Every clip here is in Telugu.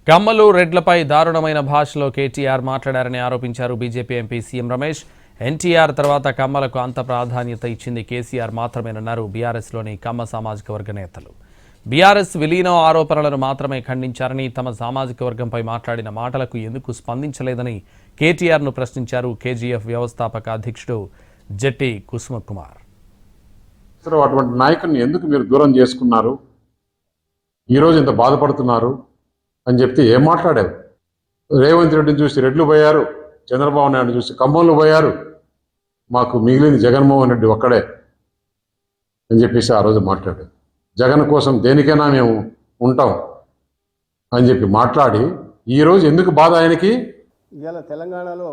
కమ్మలు రెడ్లపై దారుణమైన భాషలో కేటీఆర్ మాట్లాడారని ఆరోపించారు BJP MP CM Ramesh. NTR తర్వాత కమ్మలకు అంత ప్రాధాన్యత ఇచ్చింది కేసీఆర్ మాత్రమేనన్నారు బీఆర్ఎస్లోని కమ్మ సామాజిక వర్గ నేతలు. బీఆర్ఎస్ విలీనం ఆరోపణలను మాత్రమే ఖండించారని, తమ సామాజిక వర్గంపై మాట్లాడిన మాటలకు ఎందుకు స్పందించలేదని కేటీఆర్ను ప్రశ్నించారు కేజీఎఫ్ వ్యవస్థాపక అధ్యక్షుడు జట్టి కుసుమకుమార్. అటువంటి నాయకుని ఎందుకు మీరు దూరం చేసుకున్నారు, ఈరోజు ఇంత బాధపడుతున్నారు అని చెప్తే ఏం మాట్లాడారు? రేవంత్ రెడ్డిని చూసి రెడ్లు పోయారు, చంద్రబాబు నాయుడు చూసి కమ్మలు పోయారు, మాకు మిగిలింది జగన్మోహన్ రెడ్డి ఒక్కడే అని చెప్పేసి ఆ రోజు మాట్లాడారు. జగన్ కోసం దేనికైనా మేము ఉంటాం అని చెప్పి మాట్లాడి ఈరోజు ఎందుకు బాధ ఆయనకి? ఇవాళ తెలంగాణలో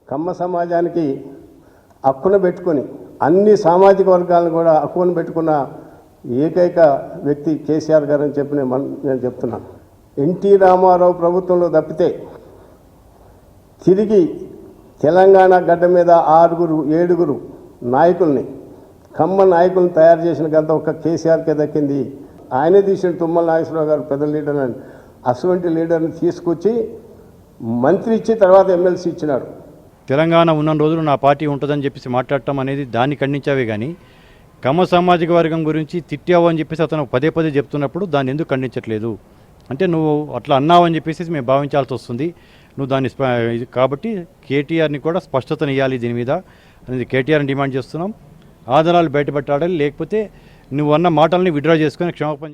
కమ్మ సమాజానికి హక్కున పెట్టుకొని అన్ని సామాజిక వర్గాలను కూడా హక్కున పెట్టుకున్న ఏకైక వ్యక్తి కేసీఆర్ గారు అని చెప్పి నేను చెప్తున్నాను. ఎన్టీ రామారావు ప్రభుత్వంలో తప్పితే తిరిగి తెలంగాణ గడ్డ మీద 6-7 నాయకుల్ని, కమ్మ నాయకులను తయారు చేసిన గంత ఒక్క కేసీఆర్కే దక్కింది. ఆయనే తీసిన తుమ్మల నాగేశ్వరరావు గారు పెద్ద లీడర్ అని, అటువంటి లీడర్ని తీసుకొచ్చి మంత్రి ఇచ్చి తర్వాత ఎమ్మెల్సీ ఇచ్చినాడు. తెలంగాణ ఉన్న రోజులు నా పార్టీ ఉంటుందని చెప్పేసి మాట్లాడటం అనేది దాన్ని ఖండించావే కానీ కమ్మ సామాజిక వర్గం గురించి తిట్టావు అని చెప్పేసి అతను పదే చెప్తున్నప్పుడు దాన్ని ఎందుకు ఖండించట్లేదు అంటే నువ్వు అట్లా అన్నావు అని చెప్పేసి మేము భావించాల్సి వస్తుంది. నువ్వు దాన్ని కాబట్టి కేటీఆర్ని కూడా స్పష్టతను ఇవ్వాలి దీని మీద అనేది కేటీఆర్ని డిమాండ్ చేస్తున్నాం. ఆధారాలు బయటపెట్టాలి, లేకపోతే నువ్వు అన్న మాటల్ని విత్డ్రా చేసుకొని క్షమాపణ